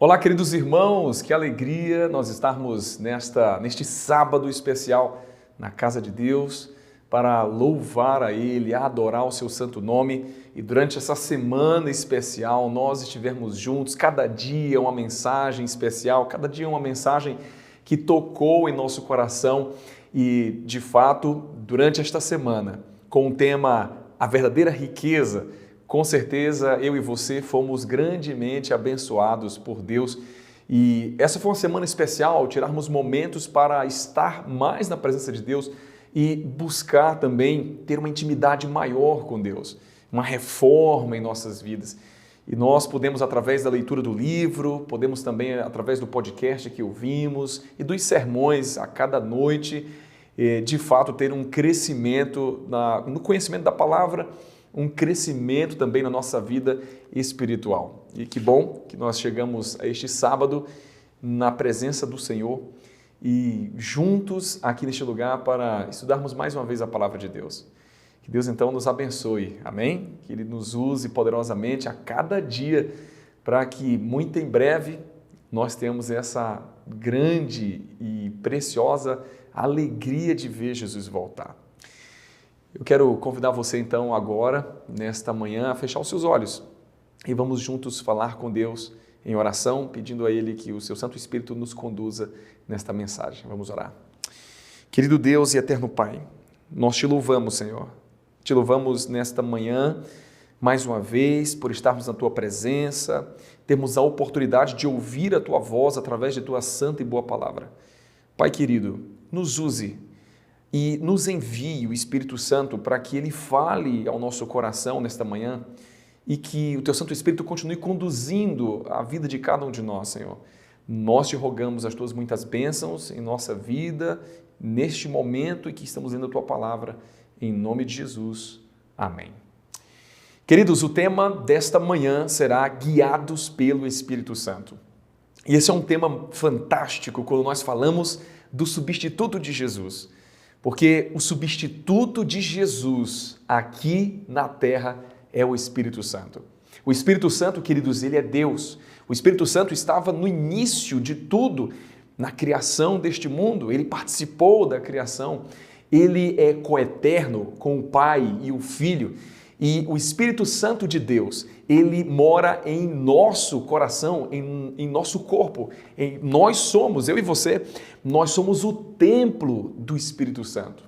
Olá, queridos irmãos, que alegria nós estarmos neste sábado especial na casa de Deus para louvar a Ele, adorar o seu santo nome. E durante essa semana especial nós estivermos juntos, cada dia uma mensagem especial, cada dia uma mensagem que tocou em nosso coração. E de fato, durante esta semana, com o tema A Verdadeira Riqueza, com certeza eu e você fomos grandemente abençoados por Deus e essa foi uma semana especial, tirarmos momentos para estar mais na presença de Deus e buscar também ter uma intimidade maior com Deus, uma reforma em nossas vidas. E nós podemos, através da leitura do livro, podemos também, através do podcast que ouvimos e dos sermões a cada noite, de fato ter um crescimento no conhecimento da palavra, um crescimento também na nossa vida espiritual. E que bom que nós chegamos a este sábado na presença do Senhor e juntos aqui neste lugar para estudarmos mais uma vez a palavra de Deus. Que Deus então nos abençoe, amém? Que Ele nos use poderosamente a cada dia para que muito em breve nós tenhamos essa grande e preciosa alegria de ver Jesus voltar. Eu quero convidar você então agora, nesta manhã, a fechar os seus olhos e vamos juntos falar com Deus em oração, pedindo a Ele que o seu Santo Espírito nos conduza nesta mensagem. Vamos orar. Querido Deus e eterno Pai, nós te louvamos, Senhor. Te louvamos nesta manhã, mais uma vez, por estarmos na Tua presença, termos a oportunidade de ouvir a Tua voz através de Tua santa e boa palavra. Pai querido, nos use e nos envie o Espírito Santo para que Ele fale ao nosso coração nesta manhã e que o Teu Santo Espírito continue conduzindo a vida de cada um de nós, Senhor. Nós te rogamos as Tuas muitas bênçãos em nossa vida, neste momento em que estamos lendo a Tua palavra, em nome de Jesus. Amém. Queridos, o tema desta manhã será Guiados pelo Espírito Santo. E esse é um tema fantástico quando nós falamos do substituto de Jesus. Porque o substituto de Jesus aqui na terra é o Espírito Santo. O Espírito Santo, queridos, ele é Deus. O Espírito Santo estava no início de tudo, na criação deste mundo. Ele participou da criação. Ele é coeterno com o Pai e o Filho. E o Espírito Santo de Deus, ele mora em nosso coração, em nosso corpo. Nós somos, eu e você, nós somos o templo do Espírito Santo.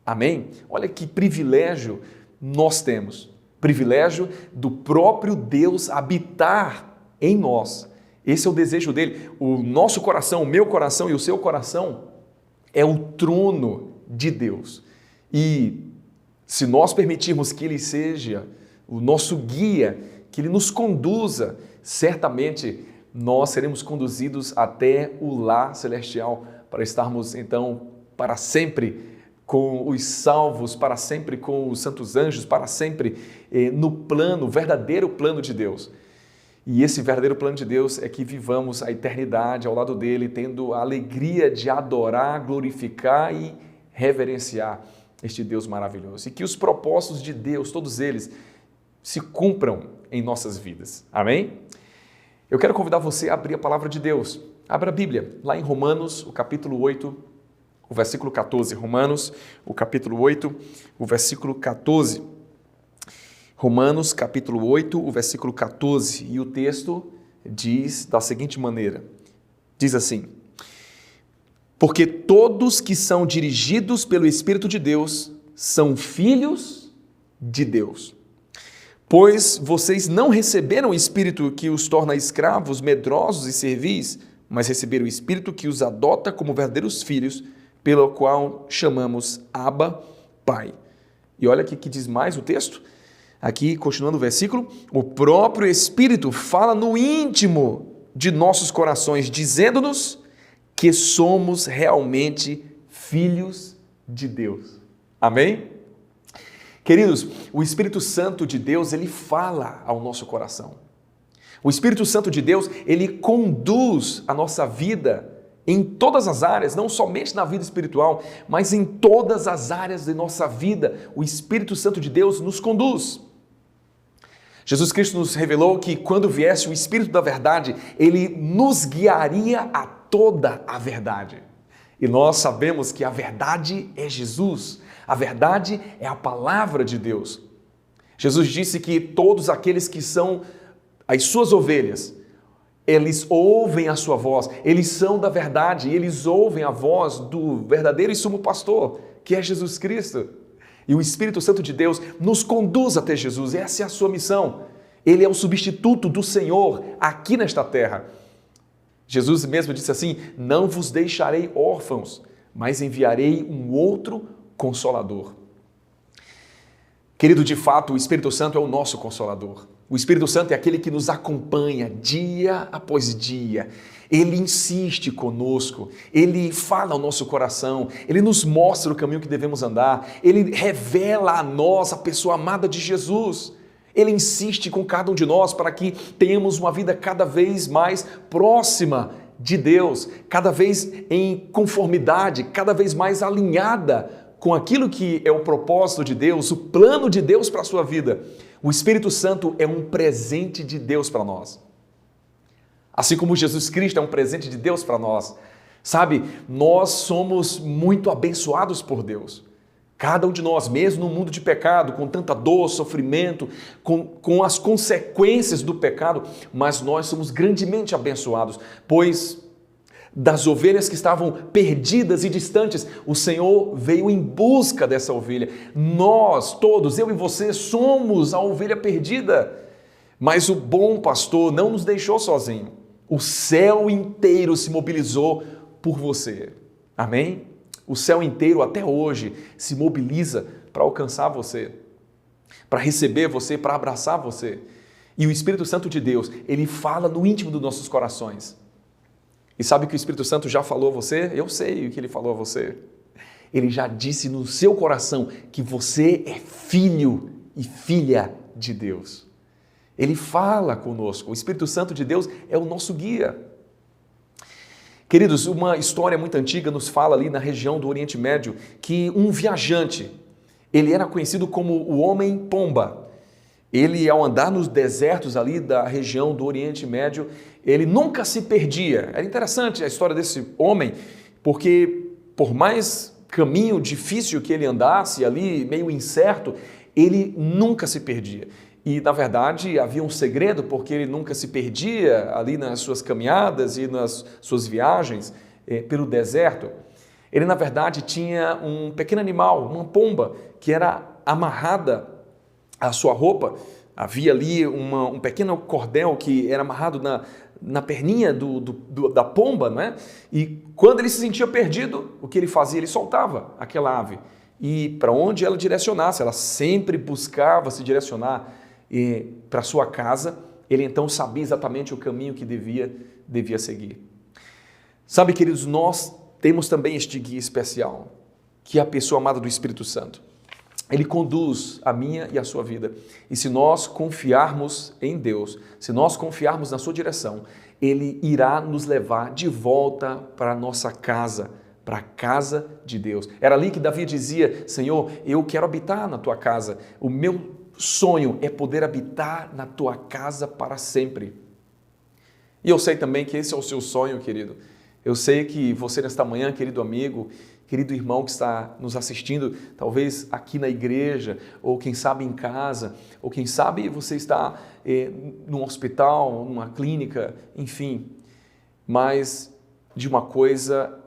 Amém? Olha que privilégio nós temos. Privilégio do próprio Deus habitar em nós. Esse é o desejo dele. O nosso coração, o meu coração e o seu coração é o trono de Deus. E se nós permitirmos que Ele seja o nosso guia, que Ele nos conduza, certamente nós seremos conduzidos até o lar celestial para estarmos então para sempre com os salvos, para sempre com os santos anjos, para sempre no plano, verdadeiro plano de Deus. E esse verdadeiro plano de Deus é que vivamos a eternidade ao lado dele, tendo a alegria de adorar, glorificar e reverenciar este Deus maravilhoso. E que os propósitos de Deus, todos eles, se cumpram em nossas vidas. Amém? Eu quero convidar você a abrir a palavra de Deus. Abra a Bíblia, lá em Romanos, o capítulo 8, o versículo 14. Romanos, o capítulo 8, o versículo 14. Romanos, capítulo 8, o versículo 14. E o texto diz da seguinte maneira. Diz assim: porque todos que são dirigidos pelo Espírito de Deus são filhos de Deus. Pois vocês não receberam o Espírito que os torna escravos, medrosos e servis, mas receberam o Espírito que os adota como verdadeiros filhos, pelo qual chamamos Abba, Pai. E olha aqui que diz mais o texto. Aqui, continuando o versículo, o próprio Espírito fala no íntimo de nossos corações, dizendo-nos que somos realmente filhos de Deus. Amém? Queridos, o Espírito Santo de Deus, ele fala ao nosso coração. O Espírito Santo de Deus, ele conduz a nossa vida em todas as áreas, não somente na vida espiritual, mas em todas as áreas de nossa vida. O Espírito Santo de Deus nos conduz. Jesus Cristo nos revelou que quando viesse o Espírito da verdade, ele nos guiaria a toda a verdade. E nós sabemos que a verdade é Jesus, a verdade é a palavra de Deus. Jesus disse que todos aqueles que são as suas ovelhas, eles ouvem a sua voz, eles são da verdade, eles ouvem a voz do verdadeiro e sumo pastor, que é Jesus Cristo. E o Espírito Santo de Deus nos conduz até Jesus, essa é a sua missão. Ele é o substituto do Senhor aqui nesta terra. Jesus mesmo disse assim: não vos deixarei órfãos, mas enviarei um outro Consolador. Querido, de fato, o Espírito Santo é o nosso Consolador. O Espírito Santo é aquele que nos acompanha dia após dia. Ele insiste conosco, ele fala ao nosso coração, ele nos mostra o caminho que devemos andar, ele revela a nós a pessoa amada de Jesus. Ele insiste com cada um de nós para que tenhamos uma vida cada vez mais próxima de Deus, cada vez em conformidade, cada vez mais alinhada com aquilo que é o propósito de Deus, o plano de Deus para a sua vida. O Espírito Santo é um presente de Deus para nós. Assim como Jesus Cristo é um presente de Deus para nós. Sabe, nós somos muito abençoados por Deus. Cada um de nós, mesmo no mundo de pecado, com tanta dor, sofrimento, com as consequências do pecado, mas nós somos grandemente abençoados, pois das ovelhas que estavam perdidas e distantes, o Senhor veio em busca dessa ovelha. Nós, todos, eu e você, somos a ovelha perdida, mas o bom pastor não nos deixou sozinho. O céu inteiro se mobilizou por você. Amém? O céu inteiro, até hoje, se mobiliza para alcançar você, para receber você, para abraçar você. E o Espírito Santo de Deus, ele fala no íntimo dos nossos corações. E sabe o que o Espírito Santo já falou a você? Eu sei o que ele falou a você. Ele já disse no seu coração que você é filho e filha de Deus. Ele fala conosco. O Espírito Santo de Deus é o nosso guia. Queridos, uma história muito antiga nos fala ali na região do Oriente Médio que um viajante, ele era conhecido como o Homem Pomba. Ele, ao andar nos desertos ali da região do Oriente Médio, ele nunca se perdia. Era interessante a história desse homem, porque por mais caminho difícil que ele andasse ali, meio incerto, ele nunca se perdia. E, na verdade, havia um segredo, porque ele nunca se perdia ali nas suas caminhadas e nas suas viagens pelo deserto. Ele, na verdade, tinha um pequeno animal, uma pomba, que era amarrada à sua roupa. Havia ali um pequeno cordel que era amarrado na perninha da pomba, né? E quando ele se sentia perdido, o que ele fazia? Ele soltava aquela ave. E para onde ela direcionasse, ela sempre buscava se direcionar para sua casa. Ele então sabia exatamente o caminho que devia seguir. Sabe, queridos, nós temos também este guia especial, que é a pessoa amada do Espírito Santo. Ele conduz a minha e a sua vida. E se nós confiarmos em Deus, se nós confiarmos na sua direção, Ele irá nos levar de volta para a nossa casa, para a casa de Deus. Era ali que Davi dizia: Senhor, eu quero habitar na tua casa. O meu sonho é poder habitar na tua casa para sempre. E eu sei também que esse é o seu sonho, querido. Eu sei que você nesta manhã, querido amigo, querido irmão que está nos assistindo, talvez aqui na igreja, ou quem sabe em casa, ou quem sabe você está num hospital, numa clínica, enfim. Mas de uma coisa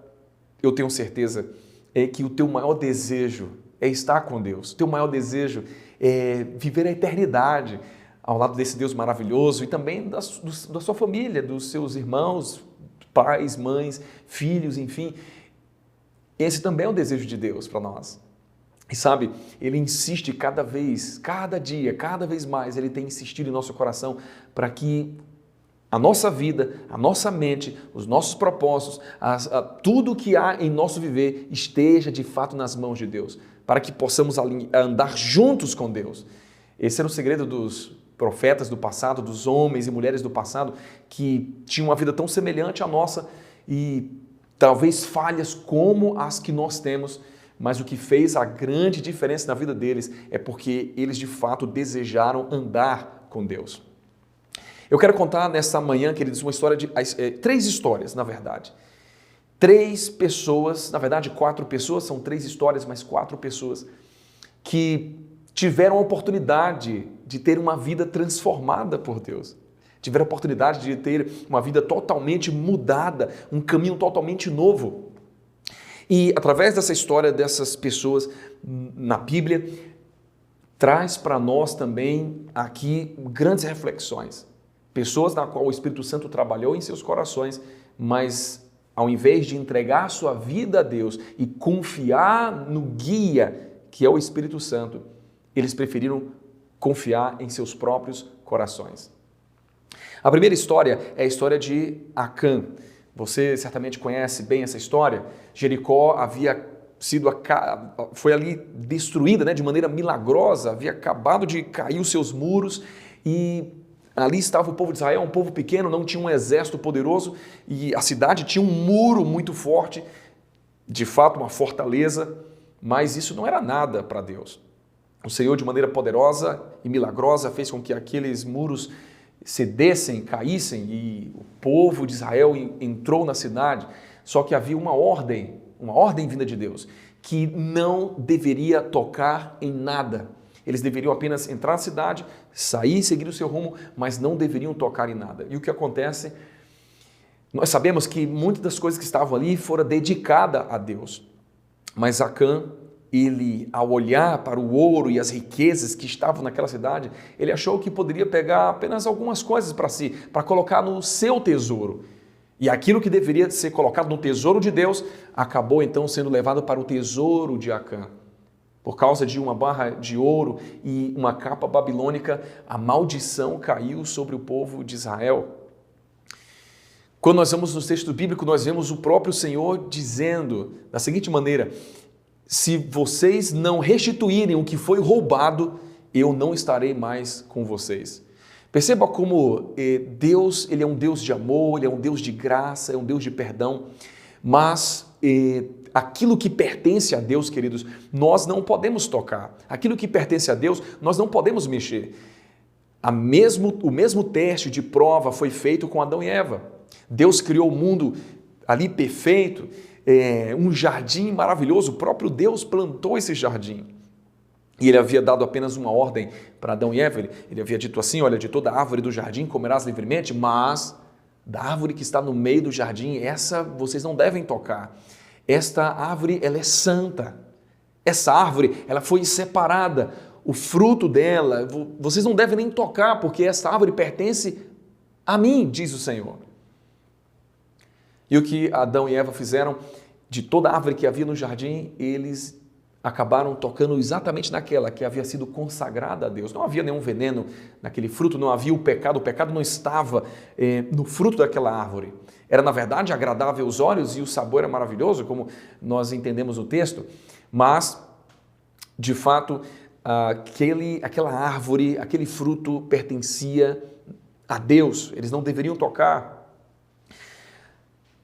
eu tenho certeza, é que o teu maior desejo é estar com Deus. O teu maior desejo é viver a eternidade ao lado desse Deus maravilhoso e também da sua família, dos seus irmãos, pais, mães, filhos, enfim. Esse também é o desejo de Deus para nós. E sabe, Ele insiste cada dia, cada vez mais, Ele tem insistido em nosso coração para que a nossa vida, a nossa mente, os nossos propósitos, tudo que há em nosso viver esteja de fato nas mãos de Deus, para que possamos andar juntos com Deus. Esse era o segredo dos profetas do passado, dos homens e mulheres do passado, que tinham uma vida tão semelhante à nossa e talvez falhas como as que nós temos, mas o que fez a grande diferença na vida deles é porque eles de fato desejaram andar com Deus. Eu quero contar nesta manhã, queridos, uma história de 3 histórias, na verdade. 3 pessoas, na verdade 4 pessoas, são 3 histórias, mas 4 pessoas que tiveram a oportunidade de ter uma vida transformada por Deus. Tiveram a oportunidade de ter uma vida totalmente mudada, um caminho totalmente novo. E através dessa história dessas pessoas na Bíblia, traz para nós também aqui grandes reflexões. Pessoas na qual o Espírito Santo trabalhou em seus corações, mas ao invés de entregar sua vida a Deus e confiar no guia, que é o Espírito Santo, eles preferiram confiar em seus próprios corações. A primeira história é a história de Acã. Você certamente conhece bem essa história. Jericó foi ali destruída, de maneira milagrosa, havia acabado de cair os seus muros e ali estava o povo de Israel, um povo pequeno, não tinha um exército poderoso e a cidade tinha um muro muito forte, de fato uma fortaleza, mas isso não era nada para Deus. O Senhor, de maneira poderosa e milagrosa, fez com que aqueles muros cedessem, caíssem e o povo de Israel entrou na cidade, só que havia uma ordem vinda de Deus, que não deveria tocar em nada. Eles deveriam apenas entrar na cidade, sair e seguir o seu rumo, mas não deveriam tocar em nada. E o que acontece? Nós sabemos que muitas das coisas que estavam ali foram dedicadas a Deus. Mas Acã, ele, ao olhar para o ouro e as riquezas que estavam naquela cidade, ele achou que poderia pegar apenas algumas coisas para si, para colocar no seu tesouro. E aquilo que deveria ser colocado no tesouro de Deus, acabou então sendo levado para o tesouro de Acã. Por causa de uma barra de ouro e uma capa babilônica, a maldição caiu sobre o povo de Israel. Quando nós vamos no texto bíblico, nós vemos o próprio Senhor dizendo da seguinte maneira: se vocês não restituírem o que foi roubado, eu não estarei mais com vocês. Perceba como Deus, ele é um Deus de amor, ele é um Deus de graça, é um Deus de perdão, mas aquilo que pertence a Deus, queridos, nós não podemos tocar. Aquilo que pertence a Deus, nós não podemos mexer. O mesmo teste de prova foi feito com Adão e Eva. Deus criou o mundo ali perfeito, um jardim maravilhoso, o próprio Deus plantou esse jardim. E ele havia dado apenas uma ordem para Adão e Eva. Ele havia dito assim: olha, de toda árvore do jardim comerás livremente, mas da árvore que está no meio do jardim, essa vocês não devem tocar. Esta árvore, ela é santa. Essa árvore, ela foi separada. O fruto dela, vocês não devem nem tocar, porque essa árvore pertence a mim, diz o Senhor. E o que Adão e Eva fizeram? De toda árvore que havia no jardim, eles acabaram tocando exatamente naquela que havia sido consagrada a Deus. Não havia nenhum veneno naquele fruto, não havia o pecado não estava no fruto daquela árvore. Era, na verdade, agradável aos olhos e o sabor era maravilhoso, como nós entendemos no texto, mas, de fato, aquela árvore, aquele fruto pertencia a Deus, eles não deveriam tocar.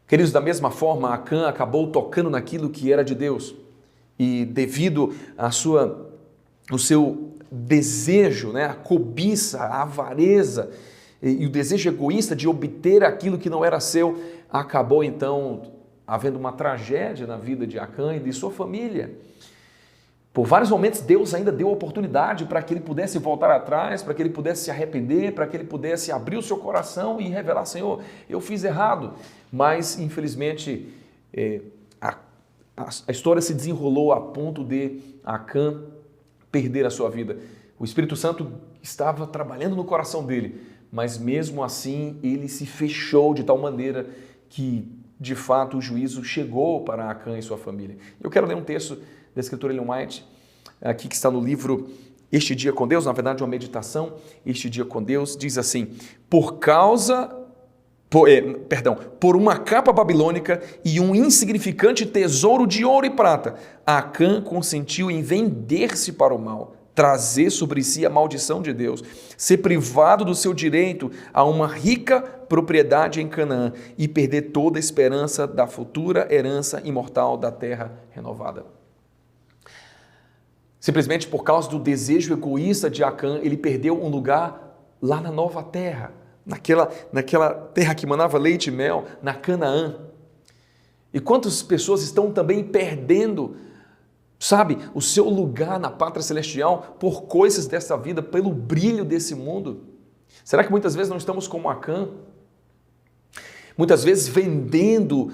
Queridos, da mesma forma, Acã acabou tocando naquilo que era de Deus. E devido ao seu desejo, a cobiça, a avareza e o desejo egoísta de obter aquilo que não era seu, acabou então havendo uma tragédia na vida de Acã e de sua família. Por vários momentos Deus ainda deu oportunidade para que ele pudesse voltar atrás, para que ele pudesse se arrepender, para que ele pudesse abrir o seu coração e revelar: Senhor, eu fiz errado. Mas infelizmente a história se desenrolou a ponto de Acã perder a sua vida. O Espírito Santo estava trabalhando no coração dele, mas mesmo assim ele se fechou de tal maneira que, de fato, o juízo chegou para Acã e sua família. Eu quero ler um texto da escritora Ellen White, aqui que está no livro Este Dia com Deus, na verdade uma meditação. Este Dia com Deus diz assim: por uma capa babilônica e um insignificante tesouro de ouro e prata, Acã consentiu em vender-se para o mal, trazer sobre si a maldição de Deus, ser privado do seu direito a uma rica propriedade em Canaã e perder toda a esperança da futura herança imortal da terra renovada. Simplesmente por causa do desejo egoísta de Acã, ele perdeu um lugar lá na nova terra, naquela terra que manava leite e mel, na Canaã. E quantas pessoas estão também perdendo, sabe, o seu lugar na pátria celestial por coisas dessa vida, pelo brilho desse mundo? Será que muitas vezes não estamos como Acã? Muitas vezes vendendo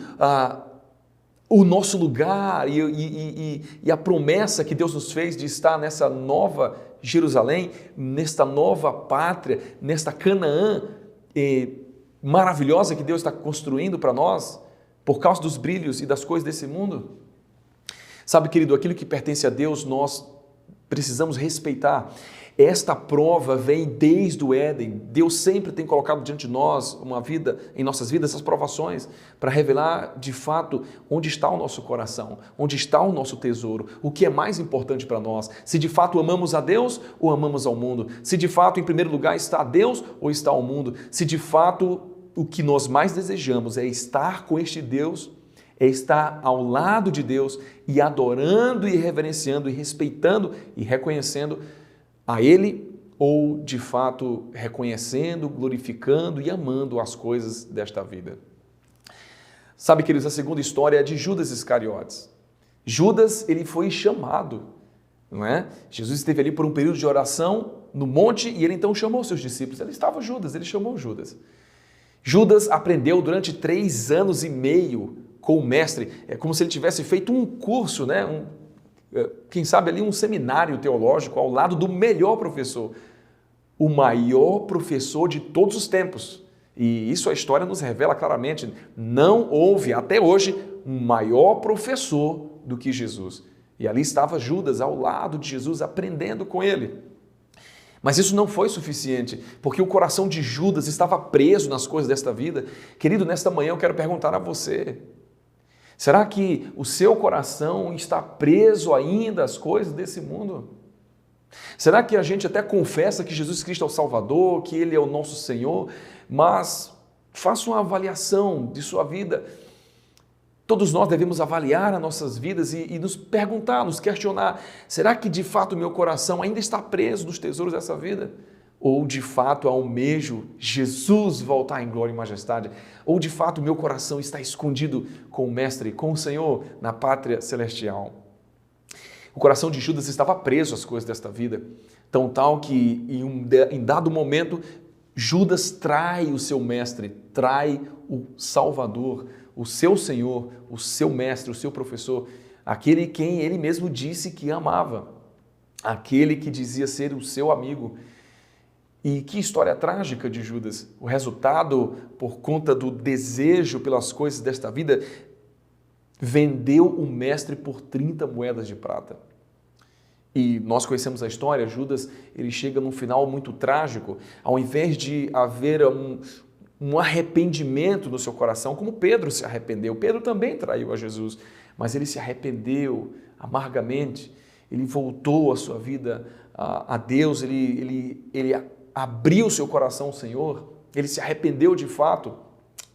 o nosso lugar e a promessa que Deus nos fez de estar nessa nova Jerusalém, nesta nova pátria, nesta Canaã maravilhosa que Deus está construindo para nós, por causa dos brilhos e das coisas desse mundo? Sabe, querido, aquilo que pertence a Deus nós precisamos respeitar. Esta prova vem desde o Éden. Deus sempre tem colocado diante de nós em nossas vidas, essas provações, para revelar de fato onde está o nosso coração, onde está o nosso tesouro, o que é mais importante para nós, se de fato amamos a Deus ou amamos ao mundo, se de fato em primeiro lugar está Deus ou está o mundo, se de fato o que nós mais desejamos é estar com este Deus, é estar ao lado de Deus e adorando e reverenciando e respeitando e reconhecendo a Ele, ou de fato reconhecendo, glorificando e amando as coisas desta vida. Sabe, queridos, a segunda história é de Judas Iscariotes. Judas, ele foi chamado, não é? Jesus esteve ali por um período de oração no monte e ele então chamou seus discípulos. Ele estava Judas, ele chamou Judas. Judas aprendeu durante 3 anos e meio com o mestre, é como se ele tivesse feito um curso, né? Quem sabe ali um seminário teológico ao lado do melhor professor, o maior professor de todos os tempos. E isso a história nos revela claramente. Não houve até hoje um maior professor do que Jesus. E ali estava Judas ao lado de Jesus aprendendo com ele. Mas isso não foi suficiente, porque o coração de Judas estava preso nas coisas desta vida. Querido, nesta manhã eu quero perguntar a você: será que o seu coração está preso ainda às coisas desse mundo? Será que a gente até confessa que Jesus Cristo é o Salvador, que Ele é o nosso Senhor, mas faça uma avaliação de sua vida. Todos nós devemos avaliar as nossas vidas e nos perguntar, nos questionar: será que de fato o meu coração ainda está preso nos tesouros dessa vida? Ou de fato almejo Jesus voltar em glória e majestade? Ou de fato o meu coração está escondido com o Mestre, com o Senhor na pátria celestial? O coração de Judas estava preso às coisas desta vida, tão tal que em dado momento Judas trai o seu Mestre, trai o Salvador, o seu Senhor, o seu Mestre, o seu professor, aquele quem ele mesmo disse que amava, aquele que dizia ser o seu amigo. E que história trágica de Judas. O resultado, por conta do desejo pelas coisas desta vida, vendeu o Mestre por 30 moedas de prata. E nós conhecemos a história. Judas, ele chega num final muito trágico. Ao invés de haver um arrependimento no seu coração, como Pedro se arrependeu. Pedro também traiu a Jesus, mas ele se arrependeu amargamente. Ele voltou a sua vida a Deus, ele abriu o seu coração ao Senhor, ele se arrependeu de fato.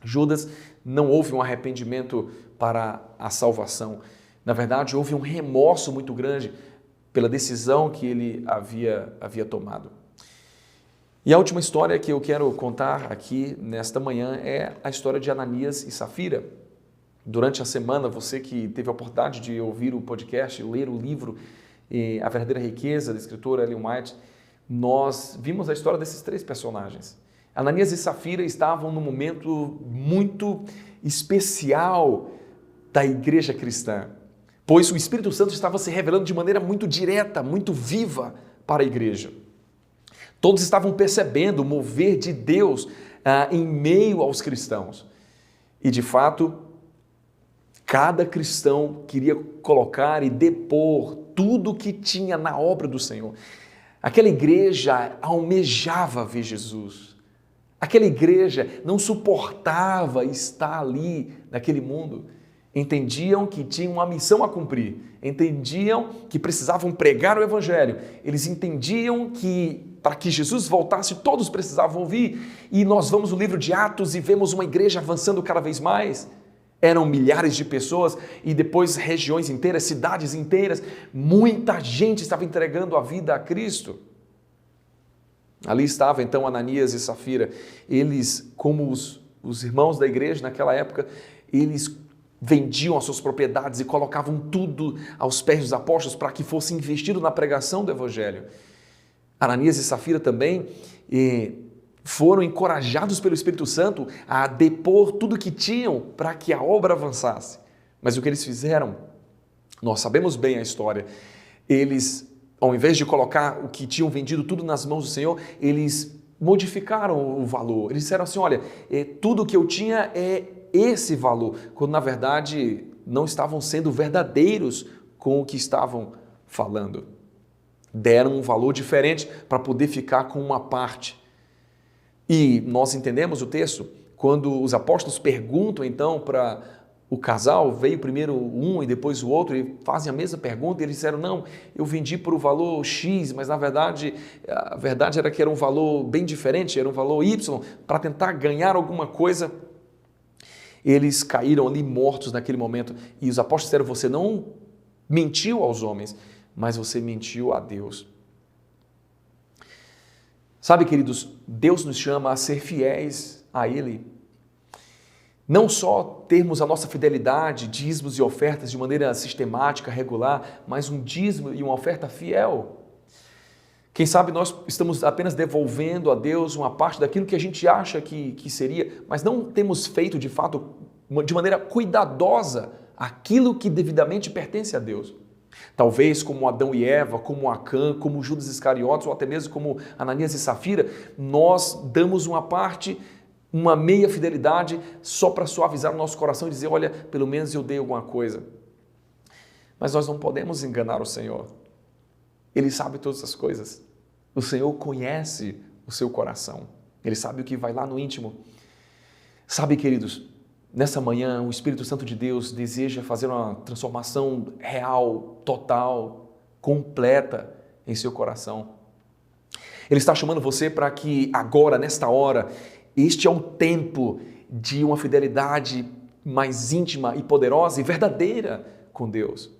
Judas, não houve um arrependimento para a salvação. Na verdade, houve um remorso muito grande pela decisão que ele havia tomado. E a última história que eu quero contar aqui nesta manhã é a história de Ananias e Safira. Durante a semana, você que teve a oportunidade de ouvir o podcast, ler o livro A Verdadeira Riqueza, da escritora Ellen White, nós vimos a história desses 3 personagens. Ananias e Safira estavam num momento muito especial da igreja cristã, pois o Espírito Santo estava se revelando de maneira muito direta, muito viva para a igreja. Todos estavam percebendo o mover de Deus em meio aos cristãos. E de fato, cada cristão queria colocar e depor tudo o que tinha na obra do Senhor. Aquela igreja almejava ver Jesus. Aquela igreja não suportava estar ali naquele mundo. Entendiam que tinham uma missão a cumprir. Entendiam que precisavam pregar o Evangelho. Eles entendiam que para que Jesus voltasse, todos precisavam ouvir. E nós vamos no livro de Atos e vemos uma igreja avançando cada vez mais. Eram milhares de pessoas e depois regiões inteiras, cidades inteiras. Muita gente estava entregando a vida a Cristo. Ali estava então Ananias e Safira. Eles, como os irmãos da igreja naquela época, eles vendiam as suas propriedades e colocavam tudo aos pés dos apóstolos para que fosse investido na pregação do evangelho. Ananias e Safira também foram encorajados pelo Espírito Santo a depor tudo que tinham para que a obra avançasse. Mas o que eles fizeram? Nós sabemos bem a história. Eles, ao invés de colocar o que tinham vendido tudo nas mãos do Senhor, eles modificaram o valor. Eles disseram assim, olha, tudo que eu tinha é esse valor, quando na verdade não estavam sendo verdadeiros com o que estavam falando. Deram um valor diferente para poder ficar com uma parte. E nós entendemos o texto, quando os apóstolos perguntam então para o casal, veio primeiro um e depois o outro, e fazem a mesma pergunta, e eles disseram, não, eu vendi por o valor X, mas na verdade, a verdade era que era um valor bem diferente, era um valor Y, para tentar ganhar alguma coisa. Eles caíram ali mortos naquele momento, e os apóstolos disseram, você não mentiu aos homens, mas você mentiu a Deus. Sabe, queridos, Deus nos chama a ser fiéis a Ele. Não só termos a nossa fidelidade, dízimos e ofertas de maneira sistemática, regular, mas um dízimo e uma oferta fiel. Quem sabe nós estamos apenas devolvendo a Deus uma parte daquilo que a gente acha que seria, mas não temos feito de fato, de maneira cuidadosa, aquilo que devidamente pertence a Deus. Talvez como Adão e Eva, como Acã, como Judas Iscariotes ou até mesmo como Ananias e Safira, nós damos uma parte, uma meia fidelidade só para suavizar o nosso coração e dizer, olha, pelo menos eu dei alguma coisa. Mas nós não podemos enganar o Senhor. Ele sabe todas as coisas. O Senhor conhece o seu coração. Ele sabe o que vai lá no íntimo. Sabe, queridos, nessa manhã o Espírito Santo de Deus deseja fazer uma transformação real, total, completa em seu coração. Ele está chamando você para que agora, nesta hora, este é um tempo de uma fidelidade mais íntima e poderosa e verdadeira com Deus.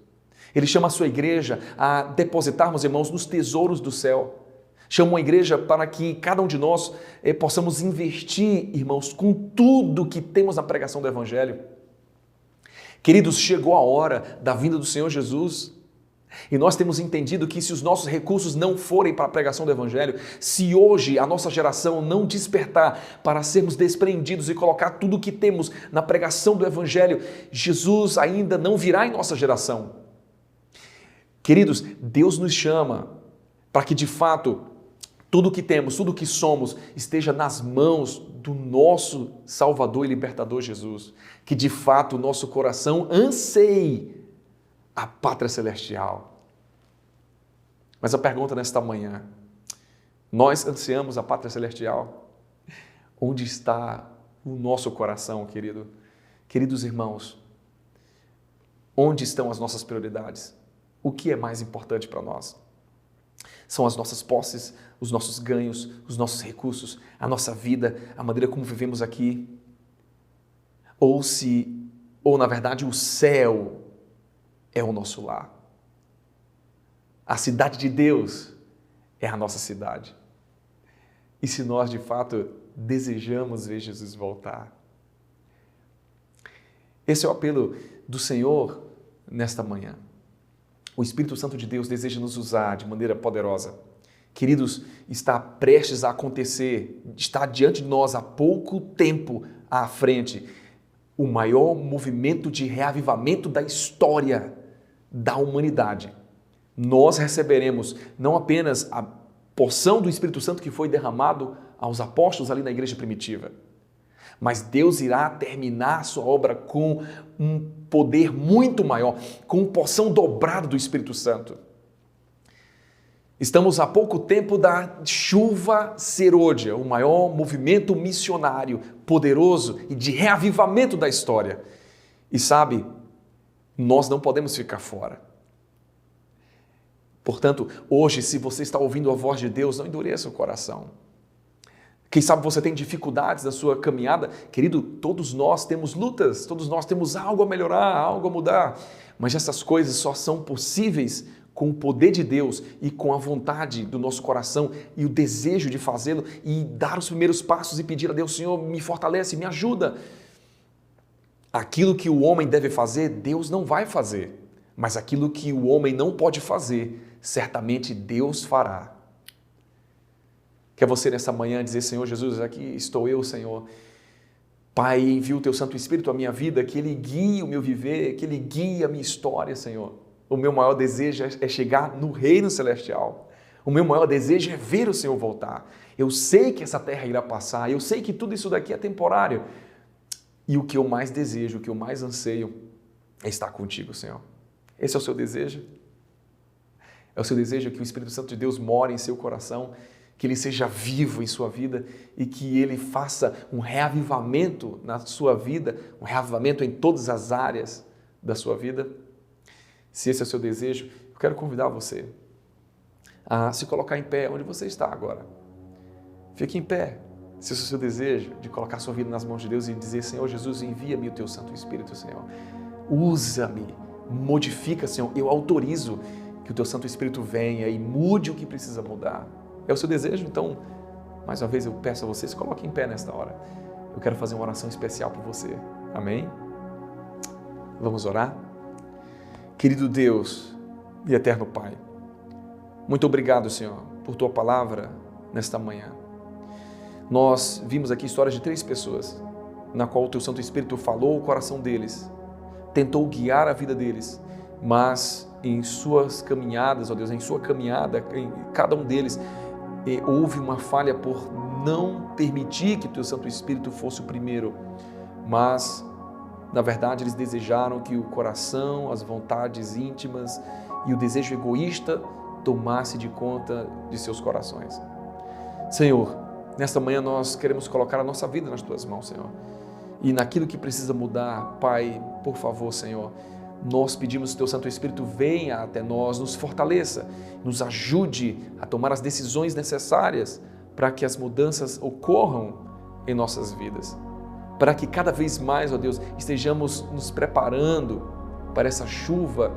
Ele chama a sua igreja a depositarmos, irmãos, nos tesouros do céu. Chama a igreja para que cada um de nós possamos investir, irmãos, com tudo que temos na pregação do Evangelho. Queridos, chegou a hora da vinda do Senhor Jesus e nós temos entendido que se os nossos recursos não forem para a pregação do Evangelho, se hoje a nossa geração não despertar para sermos despreendidos e colocar tudo o que temos na pregação do Evangelho, Jesus ainda não virá em nossa geração. Queridos, Deus nos chama para que de fato tudo o que temos, tudo o que somos esteja nas mãos do nosso Salvador e Libertador Jesus. Que de fato o nosso coração anseie a pátria celestial. Mas a pergunta nesta manhã, nós ansiamos a pátria celestial? Onde está o nosso coração, querido? Queridos irmãos, onde estão as nossas prioridades? O que é mais importante para nós? São as nossas posses, os nossos ganhos, os nossos recursos, a nossa vida, a maneira como vivemos aqui? Ou na verdade, o céu é o nosso lar. A cidade de Deus é a nossa cidade. E se nós, de fato, desejamos ver Jesus voltar? Esse é o apelo do Senhor nesta manhã. O Espírito Santo de Deus deseja nos usar de maneira poderosa. Queridos, está prestes a acontecer, está diante de nós há pouco tempo à frente, o maior movimento de reavivamento da história da humanidade. Nós receberemos não apenas a porção do Espírito Santo que foi derramado aos apóstolos ali na igreja primitiva, mas Deus irá terminar a sua obra com um poder muito maior, com uma porção dobrada do Espírito Santo. Estamos há pouco tempo da chuva serôdia, o maior movimento missionário, poderoso e de reavivamento da história. E sabe, nós não podemos ficar fora. Portanto, hoje, se você está ouvindo a voz de Deus, não endureça o coração. Quem sabe você tem dificuldades na sua caminhada. Querido, todos nós temos lutas, todos nós temos algo a melhorar, algo a mudar. Mas essas coisas só são possíveis com o poder de Deus e com a vontade do nosso coração e o desejo de fazê-lo e dar os primeiros passos e pedir a Deus, Senhor, me fortalece, me ajuda. Aquilo que o homem deve fazer, Deus não vai fazer. Mas aquilo que o homem não pode fazer, certamente Deus fará. Quer você nessa manhã dizer, Senhor Jesus, aqui estou eu, Senhor. Pai, envia o Teu Santo Espírito à minha vida, que Ele guie o meu viver, que Ele guie a minha história, Senhor. O meu maior desejo é chegar no reino celestial. O meu maior desejo é ver o Senhor voltar. Eu sei que essa terra irá passar, eu sei que tudo isso daqui é temporário. E o que eu mais desejo, o que eu mais anseio é estar contigo, Senhor. Esse é o seu desejo? É o seu desejo que o Espírito Santo de Deus more em seu coração, que ele seja vivo em sua vida e que ele faça um reavivamento na sua vida, um reavivamento em todas as áreas da sua vida? Se esse é o seu desejo, eu quero convidar você a se colocar em pé onde você está agora. Fique em pé. Se esse é o seu desejo de colocar sua vida nas mãos de Deus e dizer, Senhor Jesus, envia-me o Teu Santo Espírito, Senhor. Usa-me, modifica, Senhor. Eu autorizo que o Teu Santo Espírito venha e mude o que precisa mudar. É o seu desejo? Então, mais uma vez eu peço a você, se coloque em pé nesta hora. Eu quero fazer uma oração especial por você. Amém? Vamos orar? Querido Deus e eterno Pai, muito obrigado, Senhor, por Tua palavra nesta manhã. Nós vimos aqui histórias de 3 pessoas, na qual o Teu Santo Espírito falou o coração deles, tentou guiar a vida deles, mas em suas caminhadas, ó Deus, em sua caminhada, em cada um deles, houve uma falha por não permitir que o Teu Santo Espírito fosse o primeiro, mas, na verdade, eles desejaram que o coração, as vontades íntimas e o desejo egoísta tomasse de conta de seus corações. Senhor, nesta manhã nós queremos colocar a nossa vida nas Tuas mãos, Senhor. E naquilo que precisa mudar, Pai, por favor, Senhor, nós pedimos que o Teu Santo Espírito venha até nós, nos fortaleça, nos ajude a tomar as decisões necessárias para que as mudanças ocorram em nossas vidas. Para que cada vez mais, ó Deus, estejamos nos preparando para essa chuva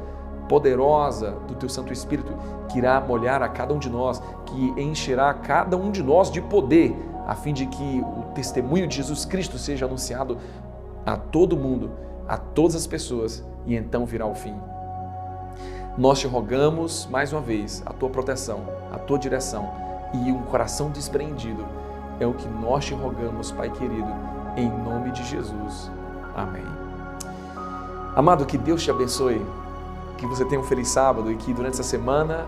poderosa do Teu Santo Espírito que irá molhar a cada um de nós, que encherá cada um de nós de poder, a fim de que o testemunho de Jesus Cristo seja anunciado a todo mundo, a todas as pessoas, e então virá o fim. Nós Te rogamos, mais uma vez, a Tua proteção, a Tua direção e um coração despreendido. É o que nós Te rogamos, Pai querido, em nome de Jesus. Amém. Amado, que Deus te abençoe, que você tenha um feliz sábado e que durante essa semana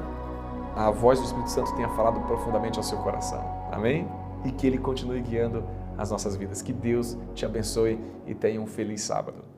a voz do Espírito Santo tenha falado profundamente ao seu coração. Amém? E que Ele continue guiando as nossas vidas. Que Deus te abençoe e tenha um feliz sábado.